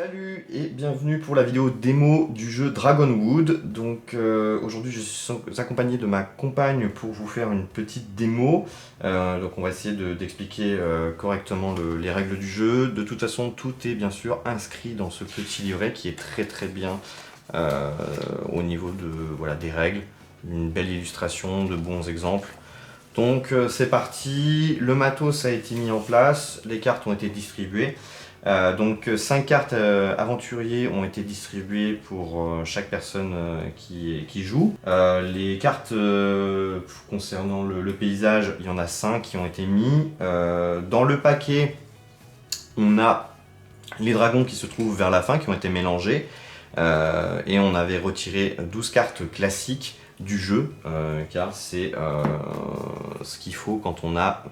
Salut et bienvenue pour la vidéo démo du jeu Dragonwood. Donc aujourd'hui je suis accompagné de ma compagne pour vous faire une petite démo. Donc on va essayer d'expliquer correctement les règles du jeu. De toute façon tout est bien sûr inscrit dans ce petit livret qui est très bien au niveau des règles. Une belle illustration, de bons exemples. Donc c'est parti, le matos a été mis en place, les cartes ont été distribuées. Donc 5 cartes aventuriers ont été distribuées pour chaque personne qui joue. Les cartes concernant le paysage, il y en a 5 qui ont été mis. Dans le paquet, on a les dragons qui se trouvent vers la fin, qui ont été mélangés. Et on avait retiré 12 cartes classiques du jeu, car c'est ce qu'il faut quand on a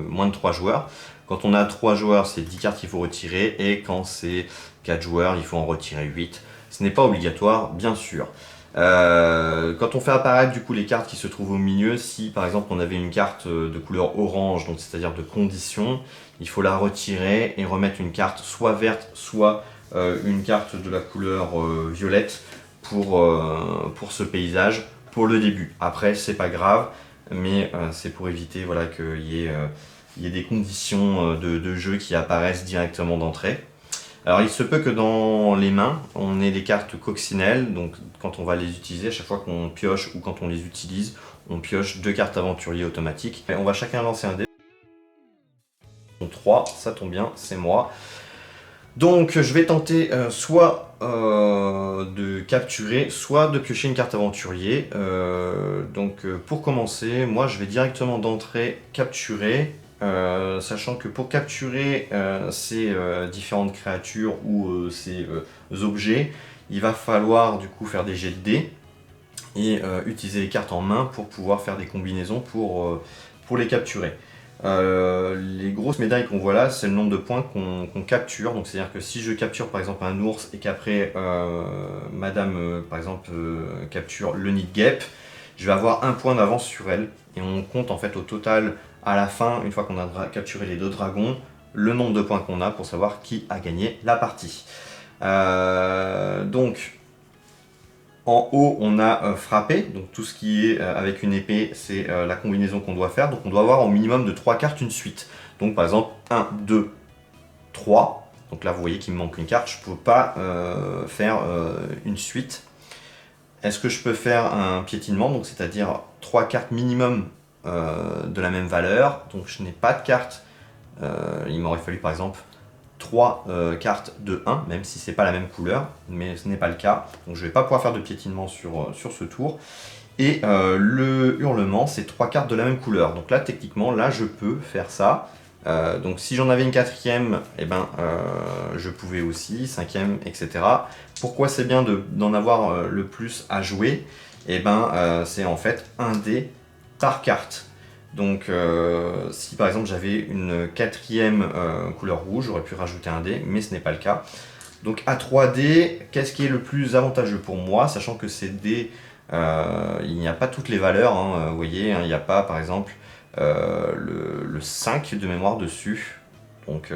moins de 3 joueurs. Quand on a 3 joueurs, c'est 10 cartes qu'il faut retirer, et quand c'est 4 joueurs, il faut en retirer 8. Ce n'est pas obligatoire, bien sûr. Quand on fait apparaître du coup les cartes qui se trouvent au milieu, si par exemple on avait une carte de couleur orange, donc c'est-à-dire de condition, il faut la retirer et remettre une carte soit verte, soit une carte de la couleur violette pour ce paysage, pour le début. Après, c'est pas grave, mais c'est pour éviter qu'il y ait des conditions de jeu qui apparaissent directement d'entrée. Alors il se peut que dans les mains, on ait des cartes coccinelles, donc quand on va les utiliser, à chaque fois qu'on pioche ou quand on les utilise, on pioche 2 cartes aventuriers automatiques. Et on va chacun lancer un dé. Donc 3, ça tombe bien, c'est moi. Donc je vais tenter soit de capturer, soit de piocher une carte aventurier. Pour commencer, moi je vais directement d'entrée capturer. Sachant que pour capturer ces différentes créatures ou ces objets, il va falloir du coup faire des jets de dés et utiliser les cartes en main pour pouvoir faire des combinaisons pour les capturer. Les grosses médailles qu'on voit là, c'est le nombre de points qu'on capture. Donc c'est à dire que si je capture par exemple un ours et qu'après madame par exemple capture le nid de guêpe, je vais avoir un point d'avance sur elle, et on compte en fait au total à la fin, une fois qu'on a capturé les 2 dragons, le nombre de points qu'on a pour savoir qui a gagné la partie. Donc en haut on a frappé, donc tout ce qui est avec une épée, c'est la combinaison qu'on doit faire. Donc on doit avoir au minimum de 3 cartes une suite. Donc par exemple 1, 2, 3. Donc là vous voyez qu'il me manque une carte, je ne peux pas faire une suite. Est-ce que je peux faire un piétinement, donc c'est-à-dire 3 cartes minimum de la même valeur? Donc je n'ai pas de carte. Il m'aurait fallu par exemple 3 cartes de 1, même si c'est pas la même couleur, mais ce n'est pas le cas. Donc je ne vais pas pouvoir faire de piétinement sur ce tour. Et le hurlement, c'est 3 cartes de la même couleur. Donc là, techniquement, là, je peux faire ça. Donc si j'en avais une 4e, je pouvais aussi, 5e, etc. Pourquoi c'est bien d'en avoir le plus à jouer? C'est en fait un dé par carte. Donc si par exemple j'avais une 4e couleur rouge, j'aurais pu rajouter un dé, mais ce n'est pas le cas. Donc à 3D, qu'est-ce qui est le plus avantageux pour moi, sachant que ces dés, il n'y a pas toutes les valeurs, hein, vous voyez, hein, il n'y a pas par exemple le 5 de mémoire dessus. Donc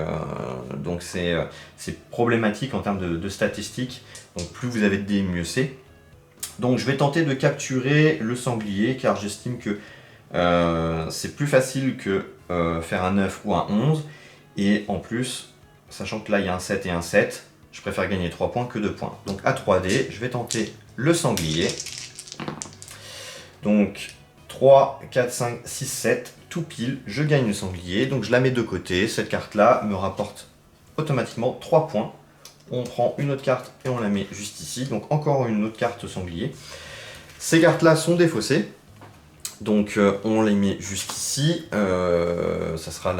c'est problématique en termes de statistiques. Donc plus vous avez de dés, mieux c'est. Donc je vais tenter de capturer le sanglier, car j'estime que c'est plus facile que faire un 9 ou un 11. Et en plus, sachant que là il y a un 7 et un 7, je préfère gagner 3 points que 2 points. Donc à 3D, je vais tenter le sanglier. Donc 3, 4, 5, 6, 7, tout pile, je gagne le sanglier. Donc je la mets de côté. Cette carte-là me rapporte automatiquement 3 points. On prend une autre carte et on la met juste ici. Donc encore une autre carte sanglier. Ces cartes-là sont défaussées. Donc on les met juste ici. Ça sera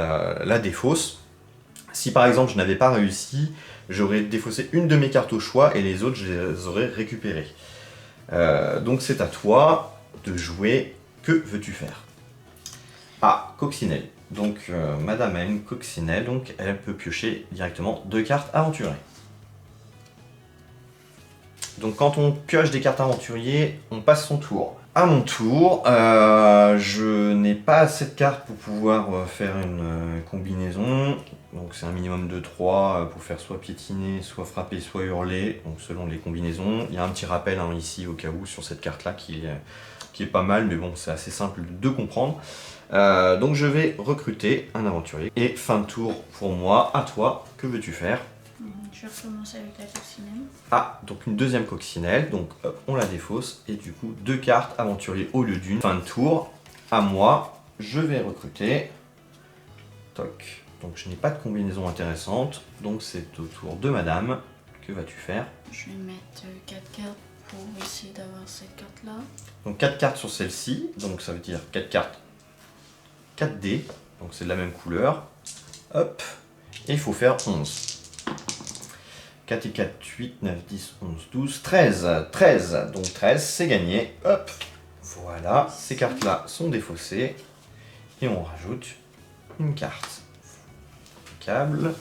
la défausse. Si par exemple je n'avais pas réussi, j'aurais défaussé une de mes cartes au choix et les autres je les aurais récupérées. Donc c'est à toi de jouer. Que veux-tu faire? Ah, coccinelle. Donc Madame a une coccinelle, donc elle peut piocher directement 2 cartes aventuriers. Donc quand on pioche des cartes aventuriers, on passe son tour À mon tour, je n'ai pas assez de cartes pour pouvoir faire une combinaison. Donc c'est un minimum de 3 pour faire soit piétiner, soit frapper, soit hurler, donc selon les combinaisons. Il y a un petit rappel hein, ici au cas où sur cette carte-là qui est pas mal, mais bon c'est assez simple de comprendre. Donc je vais recruter un aventurier. Et fin de tour pour moi, à toi, que veux-tu faire? Je vais recommencer avec la coccinelle. Ah, donc une deuxième coccinelle, donc hop, on la défausse, et du coup 2 cartes aventurier au lieu d'une. Fin de tour, à moi, je vais recruter. Toc. Donc je n'ai pas de combinaison intéressante, donc c'est au tour de madame. Que vas-tu faire? Je vais mettre 4 cartes pour essayer d'avoir cette carte-là. Donc 4 cartes sur celle-ci, donc ça veut dire 4 cartes 4D, donc c'est de la même couleur. Hop, et il faut faire 11. 4 et 4, 8, 9, 10, 11, 12, 13. 13, donc 13, c'est gagné. Hop, voilà, ces cartes-là sont défaussées. Et on rajoute une carte. Câble.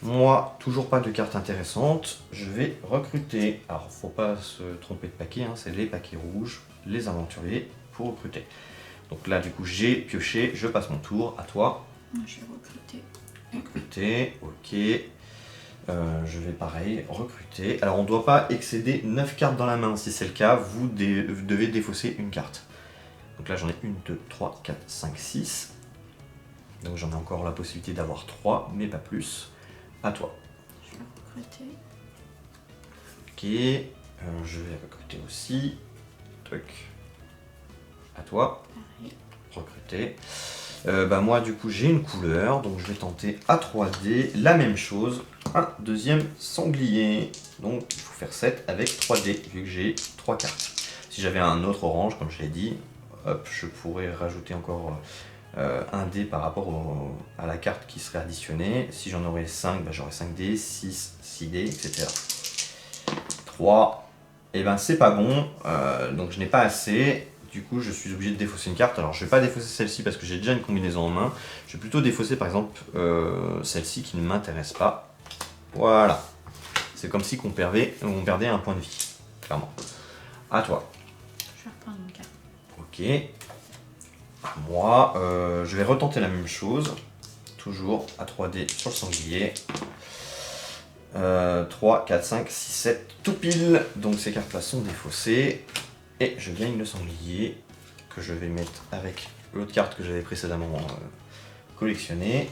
Moi, toujours pas de carte intéressante. Je vais recruter. Alors, faut pas se tromper de paquet, hein, c'est les paquets rouges, les aventuriers pour recruter. Donc là, du coup, j'ai pioché, je passe mon tour. À toi. Je vais recruter. Recruter, ok. Je vais pareil, recruter. Alors on ne doit pas excéder 9 cartes dans la main. Si c'est le cas, vous devez défausser une carte. Donc là j'en ai 1, 2, 3, 4, 5, 6. Donc j'en ai encore la possibilité d'avoir 3, mais pas plus. À toi. Je vais recruter. Ok. Je vais recruter aussi. Toc. À toi. Pareil. Recruter. Bah moi du coup j'ai une couleur, donc je vais tenter à 3D la même chose, un deuxième sanglier. Donc il faut faire 7 avec 3D vu que j'ai 3 cartes. Si j'avais un autre orange comme je l'ai dit, hop, je pourrais rajouter encore un dé par rapport à la carte qui serait additionnée. Si j'en aurais 5, bah, j'aurais 5D, 6, 6D, etc. 3, et ben c'est pas bon, donc je n'ai pas assez. Du coup, je suis obligé de défausser une carte. Alors, je vais pas défausser celle-ci parce que j'ai déjà une combinaison en main. Je vais plutôt défausser, par exemple, celle-ci qui ne m'intéresse pas. Voilà. C'est comme si on perdait un point de vie, clairement. À toi. Je vais reprendre une carte. Ok. À moi, je vais retenter la même chose. Toujours à 3D sur le sanglier. 3, 4, 5, 6, 7, tout pile. Donc ces cartes-là sont défaussées. Et je gagne le sanglier que je vais mettre avec l'autre carte que j'avais précédemment collectionnée.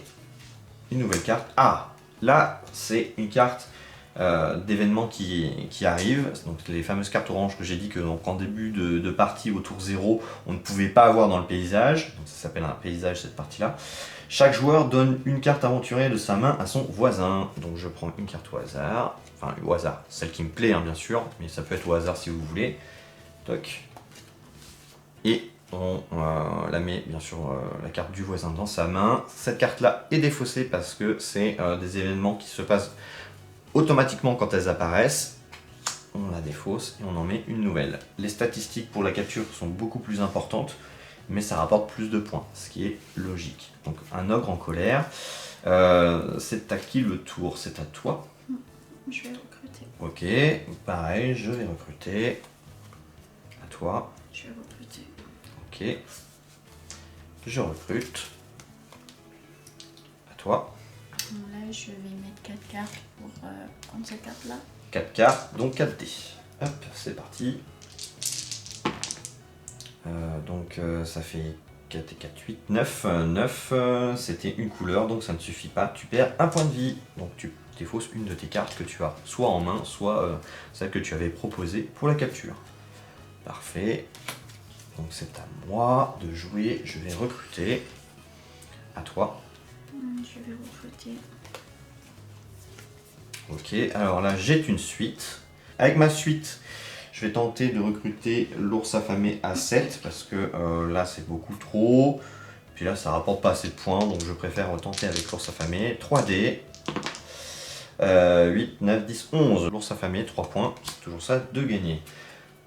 Une nouvelle carte. Ah, là c'est une carte d'événement qui arrive. Donc les fameuses cartes oranges que j'ai dit que donc, en début de partie au tour 0, on ne pouvait pas avoir dans le paysage. Donc, ça s'appelle un paysage cette partie-là. Chaque joueur donne une carte aventurière de sa main à son voisin. Donc je prends une carte au hasard. Enfin au hasard, celle qui me plaît hein, bien sûr, mais ça peut être au hasard si vous voulez. Toc. Et on la met bien sûr la carte du voisin dans sa main. Cette carte là est défaussée parce que c'est des événements qui se passent automatiquement quand elles apparaissent. On la défausse et on en met une nouvelle. Les statistiques pour la capture sont beaucoup plus importantes, mais ça rapporte plus de points, ce qui est logique. Donc un ogre en colère. C'est à qui le tour? C'est à toi. Je vais recruter. Ok, pareil, je vais recruter. Toi. Je vais recruter. Ok. Je recrute. À toi. Donc là, je vais mettre 4 cartes pour prendre cette carte-là. 4 cartes, donc 4 dés. Hop, c'est parti. Donc ça fait 4 et 4, 8, 9. 9, c'était une couleur, donc ça ne suffit pas. Tu perds un point de vie. Donc tu défausses une de tes cartes que tu as soit en main, soit celle que tu avais proposée pour la capture. Parfait. Donc c'est à moi de jouer. Je vais recruter. À toi. Je vais recruter. Ok, alors là j'ai une suite. Avec ma suite, je vais tenter de recruter l'ours affamé à 7 parce que là c'est beaucoup trop. Puis là ça rapporte pas assez de points, donc je préfère tenter avec l'ours affamé. 3D. 8, 9, 10, 11. L'ours affamé, 3 points. C'est toujours ça de gagner.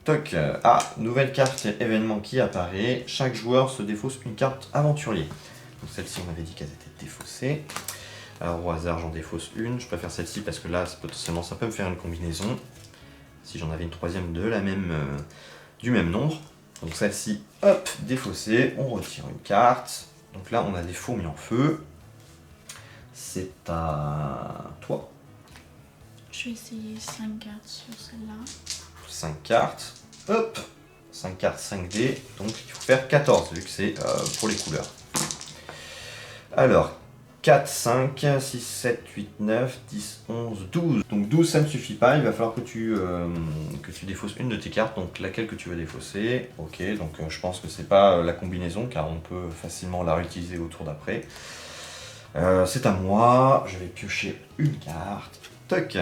Toc. Ah, nouvelle carte événement qui apparaît. Chaque joueur se défausse une carte aventurier. Donc celle-ci on avait dit qu'elle était défaussée. Alors au hasard j'en défausse une. Je préfère celle-ci parce que là potentiellement ça peut me faire une combinaison. Si j'en avais une troisième de la même, du même nombre. Donc celle-ci, hop, défaussée, on retire une carte. Donc là, on a des fourmis en feu. C'est à toi. Je vais essayer 5 cartes sur celle-là. 5 cartes, hop, 5 cartes 5D, donc il faut faire 14 vu que c'est pour les couleurs. Alors, 4, 5, 6, 7, 8, 9, 10, 11, 12. Donc 12 ça ne suffit pas, il va falloir que tu défausses une de tes cartes, donc laquelle que tu veux défausser. Ok, donc je pense que c'est pas la combinaison car on peut facilement la réutiliser au tour d'après. C'est à moi, je vais piocher une carte. Toc,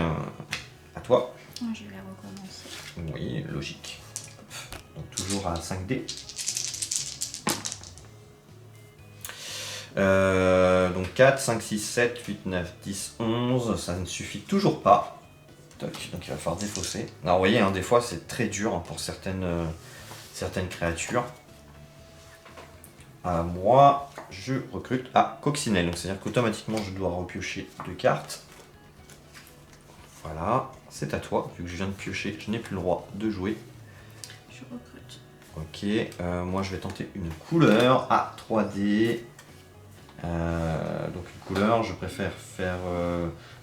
à toi. Je vais recommencer. Oui, logique. Donc toujours à 5D. Donc 4, 5, 6, 7, 8, 9, 10, 11. Ça ne suffit toujours pas. Toc, donc il va falloir défausser. Alors vous voyez, hein, des fois c'est très dur hein, pour certaines créatures. Moi, je recrute à Coccinelle. Donc c'est-à-dire qu'automatiquement je dois repiocher 2 cartes. Voilà, c'est à toi. Vu que je viens de piocher, je n'ai plus le droit de jouer. Je recrute. Ok, moi je vais tenter une couleur à 3D. Donc une couleur, je préfère faire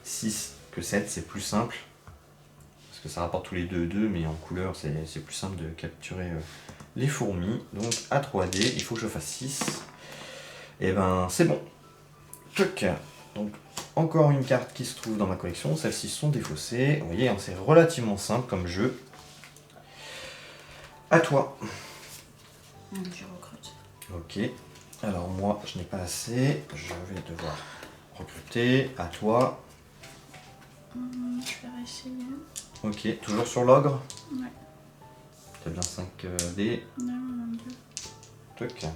6 que 7, c'est plus simple. Parce que ça rapporte tous les deux 2, mais en couleur c'est plus simple de capturer les fourmis. Donc à 3D, il faut que je fasse 6. Et ben c'est bon. Toc. Donc encore une carte qui se trouve dans ma collection, celles-ci sont défaussées. Vous voyez, hein, c'est relativement simple comme jeu. À toi. Je recrute. Ok. Alors moi, je n'ai pas assez. Je vais devoir recruter. À toi. Je vais essayer. Ok. Toujours sur l'ogre. Ouais. T'as bien 5D. Non, mon dieu. Toc.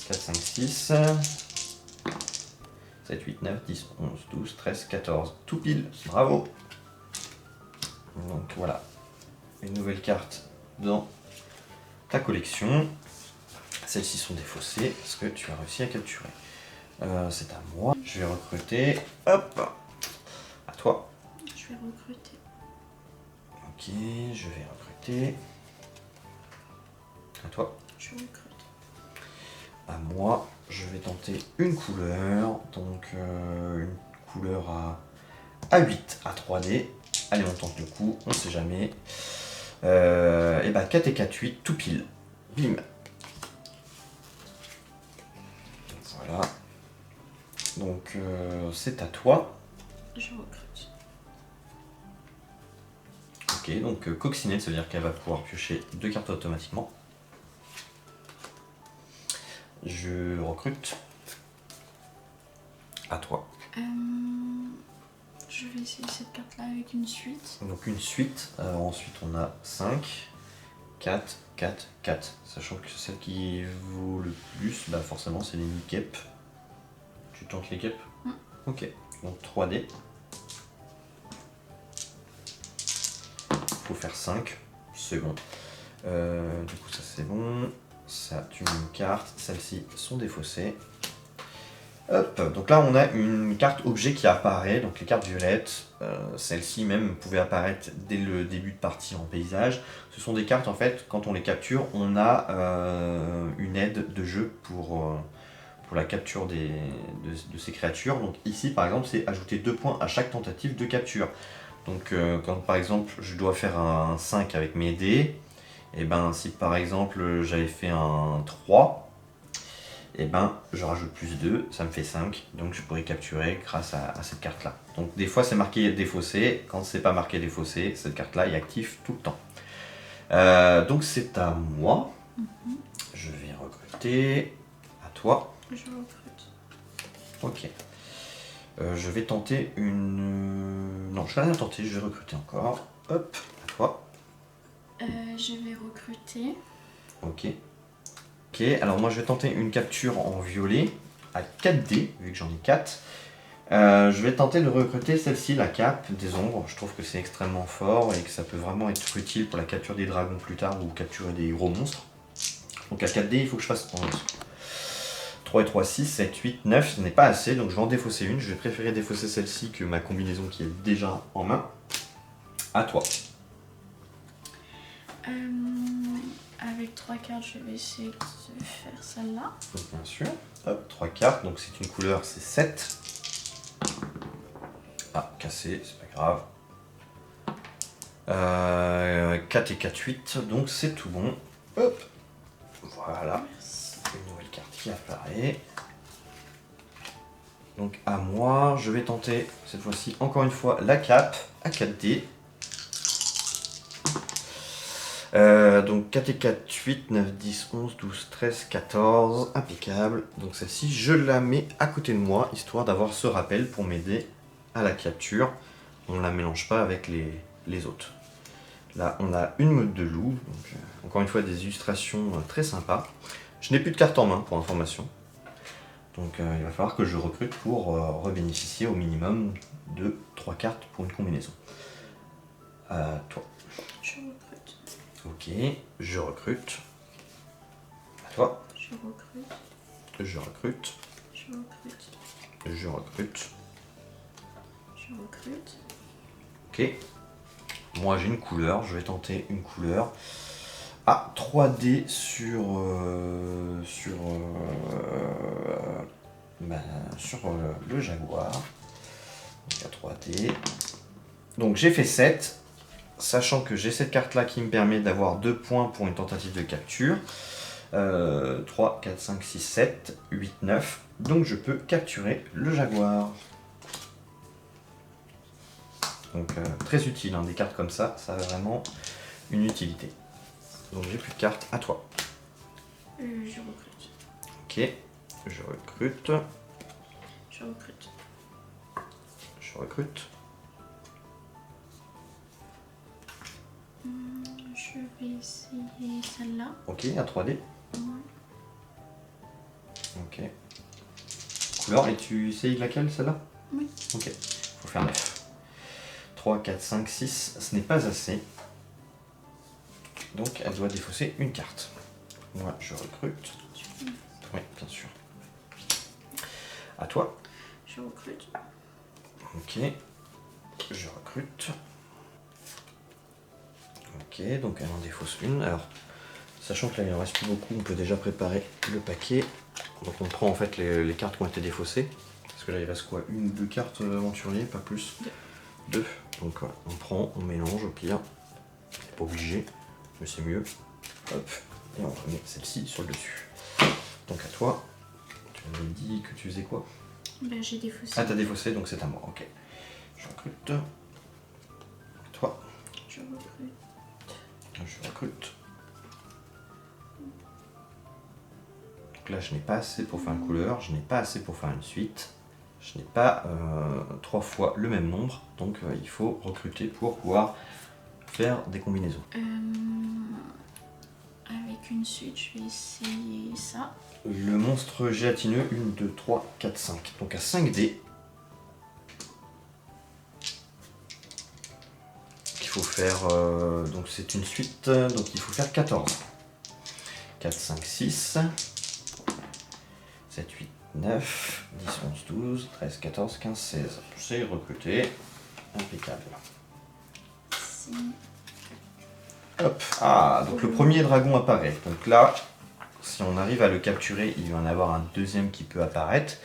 4, 5, 6. 7, 8, 9, 10, 11, 12, 13, 14. Tout pile. Bravo. Donc voilà. Une nouvelle carte dans ta collection. Celles-ci sont défaussées parce que tu as réussi à capturer. C'est à moi. Je vais recruter. Hop. À toi. Je vais recruter. Ok, je vais recruter. À toi. Je recrute. À moi. Je vais tenter une couleur. Donc une couleur à 8, à 3D. Allez, on tente le coup. On sait jamais. Et bah 4 et 4, 8, tout pile. Bim. Voilà. Donc c'est à toi. Je recrute. Ok, donc Coccinelle, ça veut dire qu'elle va pouvoir piocher 2 cartes automatiquement. Je recrute. À toi. Je vais essayer cette carte-là avec une suite. Donc une suite. Ensuite on a 5, 4, 4, 4. Sachant que celle qui vaut le plus, bah forcément c'est les Nikep. Tu tentes les Kep. Ok, donc 3D. Faut faire 5, c'est bon. Du coup ça c'est bon. Ça tu mets une carte, celles-ci sont défaussées. Hop, donc là on a une carte objet qui apparaît, donc les cartes violettes, celles-ci même pouvaient apparaître dès le début de partie en paysage. Ce sont des cartes en fait, quand on les capture, on a une aide de jeu pour la capture de ces créatures. Donc ici par exemple c'est ajouter 2 points à chaque tentative de capture. Donc quand par exemple je dois faire un 5 avec mes dés, et ben si par exemple j'avais fait un 3, et ben je rajoute plus 2, ça me fait 5, donc je pourrais capturer grâce à cette carte là. Donc des fois c'est marqué défaussé, quand c'est pas marqué défaussé, cette carte là est active tout le temps. Donc c'est à moi, je vais recruter, à toi. Je recrute. Ok. Je vais tenter une... Non, je vais rien tenter, je vais recruter encore. Hop, à toi. Je vais recruter. Ok. Ok, alors moi je vais tenter une capture en violet à 4D, vu que j'en ai 4. Je vais tenter de recruter celle-ci, la cape des ombres. Je trouve que c'est extrêmement fort et que ça peut vraiment être utile pour la capture des dragons plus tard ou capturer des gros monstres. Donc à 4D, il faut que je fasse 11. 3 et 3, 6, 7, 8, 9, ce n'est pas assez, donc je vais en défausser une. Je vais préférer défausser celle-ci que ma combinaison qui est déjà en main. À toi. avec 3 cartes, je vais essayer de faire celle-là. Donc, bien sûr. Hop, 3 cartes, donc c'est une couleur, c'est 7. Ah, cassé, c'est pas grave. 4 et 4, 8, donc c'est tout bon. Hop, voilà. Merci. Une nouvelle carte qui apparaît. Donc à moi, je vais tenter cette fois-ci encore une fois la cape à 4D. Donc 4 et 4, 8, 9, 10, 11, 12, 13, 14, impeccable. Donc celle-ci, je la mets à côté de moi, histoire d'avoir ce rappel pour m'aider à la capture. On ne la mélange pas avec les autres. Là, on a une meute de loup, donc encore une fois des illustrations très sympas. Je n'ai plus de carte en main pour information. Donc il va falloir que je recrute pour rebénéficier au minimum de 3 cartes pour une combinaison. Toi. Je recrute. Ok, je recrute. À toi. Je recrute. Je recrute. Je recrute. Je recrute. Je recrute. Ok. Moi j'ai une couleur, je vais tenter une couleur. Ah, 3D sur le Jaguar. Donc à 3D. Donc j'ai fait 7. Sachant que j'ai cette carte là qui me permet d'avoir 2 points pour une tentative de capture. 3, 4, 5, 6, 7, 8, 9. Donc je peux capturer le Jaguar. Donc très utile, hein, des cartes comme ça a vraiment une utilité. Donc j'ai plus de cartes, à toi. Je recrute. Ok, je recrute. Je recrute. Je recrute. Je vais essayer celle-là. Ok, à 3D. Ouais. Ok. Couleur, et tu essayes laquelle, celle-là? Oui. Ok, faut faire 9. 3, 4, 5, 6, ce n'est pas assez. Donc elle doit défausser une carte. Moi, je recrute. Oui, bien sûr. À toi. Je recrute. Ok. Je recrute. Ok, donc elle en défausse une. Alors, sachant que là il en reste plus beaucoup, on peut déjà préparer le paquet. Donc on prend en fait les cartes qui ont été défaussées. Parce que là il reste quoi? Une ou deux cartes aventuriers, pas plus? Deux. Donc voilà, on prend, on mélange au pire. C'est pas obligé, mais c'est mieux. Hop, et on remet celle-ci sur le dessus. Donc à toi, tu m'avais dit que tu faisais quoi? Ben, j'ai défaussé. Ah, t'as défaussé, donc c'est à moi, ok. Je recrute. Toi. Je recrute. Je recrute. Donc là, je n'ai pas assez pour faire une couleur, je n'ai pas assez pour faire une suite. Je n'ai pas 3 fois le même nombre, donc il faut recruter pour pouvoir faire des combinaisons. Avec une suite, je vais essayer ça. Le monstre gélatineux, 1, 2, 3, 4, 5. Donc à 5 dés. Il faut faire. Donc c'est une suite, donc il faut faire 14. 4, 5, 6. 7, 8, 9, 10, 11, 12, 13, 14, 15, 16. C'est recruté. Impeccable. Si. Hop. Ah, donc le premier dragon apparaît. Donc là, si on arrive à le capturer, il va y en avoir un deuxième qui peut apparaître.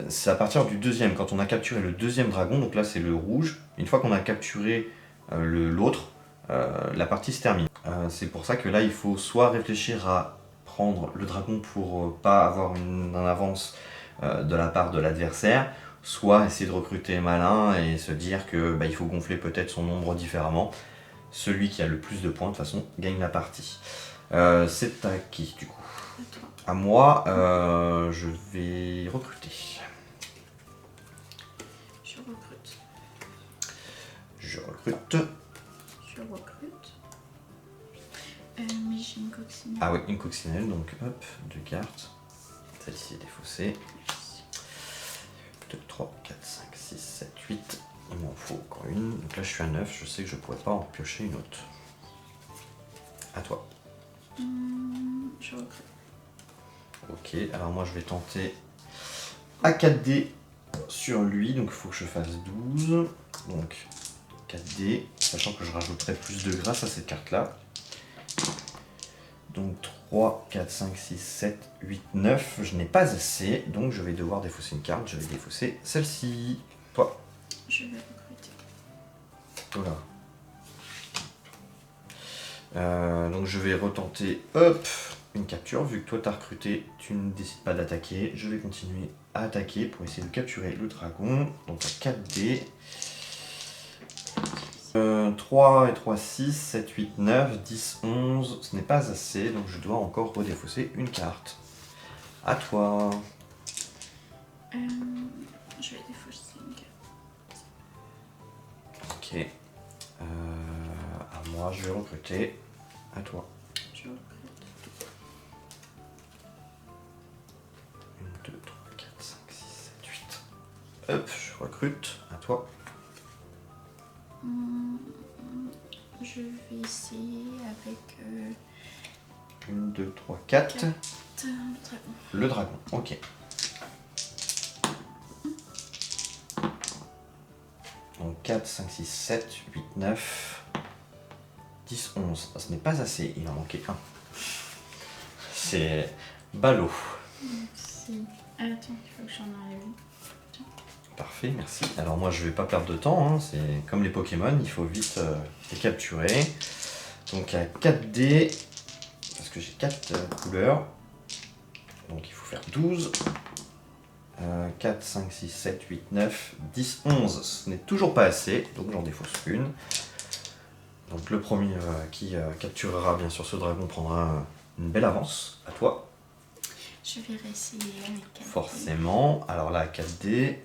C'est à partir du deuxième, quand on a capturé le deuxième dragon, donc là c'est le rouge. Une fois qu'on a capturé l'autre, la partie se termine. C'est pour ça que là il faut soit réfléchir à prendre le dragon pour pas avoir une avance de la part de l'adversaire, soit essayer de recruter malin et se dire que il faut gonfler peut-être son nombre différemment. Celui qui a le plus de points de toute façon gagne la partie. C'est à qui du coup? À toi. À moi, je vais recruter. Je recrute. Je recrute. Je recrute. Mais j'ai une coccinelle. Ah oui, une coccinelle, donc hop, 2 cartes. Celle-ci est défaussée. 2, 3, 4, 5, 6, 7, 8. Il m'en faut encore une. Donc là je suis à 9, je sais que je pourrais pas en piocher une autre. À toi. Je recrute. Ok, alors moi je vais tenter à 4D sur lui, donc il faut que je fasse 12. Donc 4D, sachant que je rajouterai plus de grâce à cette carte là. Donc 3, 4, 5, 6, 7, 8, 9. Je n'ai pas assez, donc je vais devoir défausser une carte. Je vais défausser celle-ci. Toi. Je vais recruter. Voilà. Donc je vais retenter, hop, une capture. Vu que toi t'as recruté, tu ne décides pas d'attaquer. Je vais continuer à attaquer pour essayer de capturer le dragon. Donc à 4D. 3 et 3, 6, 7, 8, 9, 10, 11. Ce n'est pas assez, donc je dois encore redéfausser une carte. À toi. Je vais défausser une carte. Ok. À moi, je vais recruter. À toi. Je recrute. 1, 2, 3, 4, 5, 6, 7, 8. Hop, je recrute. À toi. Je vais essayer avec 1, 2, 3, 4. dragon. Le dragon, ok. Donc 4, 5, 6, 7, 8, 9, 10, 11. Ce n'est pas assez, il en manquait un. C'est ballot. Merci. Attends, il faut que j'en enlève une. Parfait, merci. Alors moi je vais pas perdre de temps, hein. C'est comme les Pokémon, il faut vite les capturer. Donc à 4D, parce que j'ai 4 couleurs, donc il faut faire 12. 4, 5, 6, 7, 8, 9, 10, 11. Ce n'est toujours pas assez, donc j'en défausse une. Donc le premier qui capturera bien sûr ce dragon prendra une belle avance. À toi. Je vais réessayer avec 4. Forcément. Alors là, à 4D.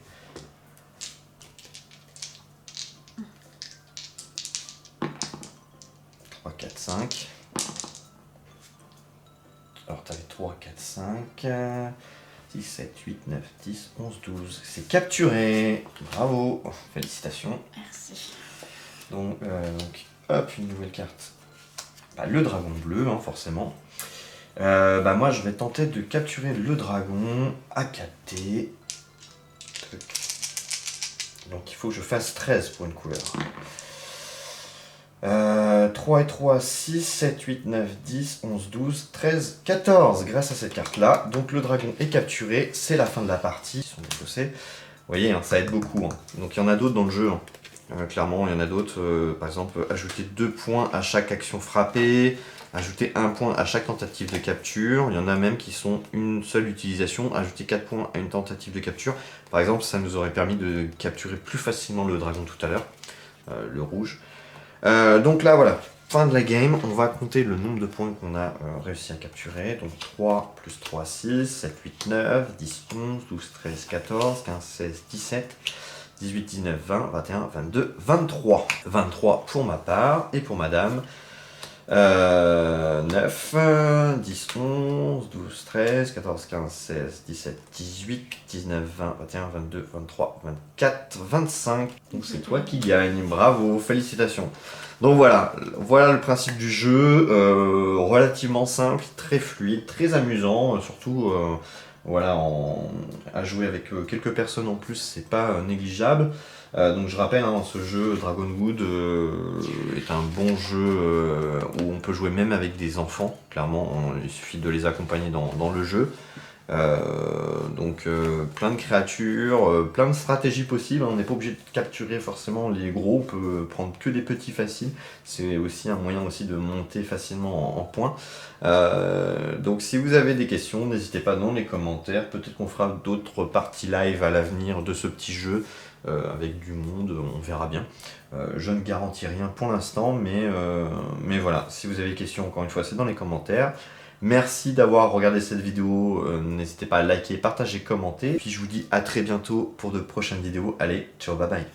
3, 4, 5. Alors tu avais 3, 4, 5. 6, 7, 8, 9, 10, 11, 12. C'est capturé. Bravo. Félicitations. Merci. Donc, hop, une nouvelle carte. Bah, le dragon bleu, hein, forcément. Moi, je vais tenter de capturer le dragon à 4D. Donc, il faut que je fasse 13 pour une couleur. 3 et 3, 6, 7, 8, 9, 10, 11, 12, 13, 14 grâce à cette carte-là. Donc, le dragon est capturé. C'est la fin de la partie. Ils sont défaussés. Vous voyez, hein, ça aide beaucoup. Hein. Donc, il y en a d'autres dans le jeu. Hein. Clairement, il y en a d'autres, par exemple, ajouter 2 points à chaque action frappée, ajouter 1 point à chaque tentative de capture. Il y en a même qui sont une seule utilisation, ajouter 4 points à une tentative de capture. Par exemple, ça nous aurait permis de capturer plus facilement le dragon tout à l'heure, le rouge. Donc là, voilà, fin de la game. On va compter le nombre de points qu'on a réussi à capturer. Donc 3 plus 3, 6, 7, 8, 9, 10, 11, 12, 13, 14, 15, 16, 17... 18, 19, 20, 21, 22, 23. 23 pour ma part et pour madame. 9, 10, 11, 12, 13, 14, 15, 16, 17, 18, 19, 20, 21, 22, 23, 24, 25. Donc c'est toi qui gagne. Bravo, félicitations. Donc voilà le principe du jeu. Relativement simple, très fluide, très amusant. Surtout... Voilà, à jouer avec quelques personnes en plus, c'est pas négligeable. Donc je rappelle, hein, ce jeu Dragonwood est un bon jeu où on peut jouer même avec des enfants. Clairement, il suffit de les accompagner dans le jeu. Plein de créatures, plein de stratégies possibles. On n'est pas obligé de capturer forcément les gros, on peut prendre que des petits faciles. C'est aussi un moyen aussi de monter facilement en points. Donc si vous avez des questions, n'hésitez pas dans les commentaires. Peut-être qu'on fera d'autres parties live à l'avenir de ce petit jeu avec du monde, on verra bien. Je ne garantis rien pour l'instant, mais voilà, si vous avez des questions, encore une fois, c'est dans les commentaires. Merci d'avoir regardé cette vidéo, n'hésitez pas à liker, partager, commenter. Puis je vous dis à très bientôt pour de prochaines vidéos. Allez, ciao, bye bye.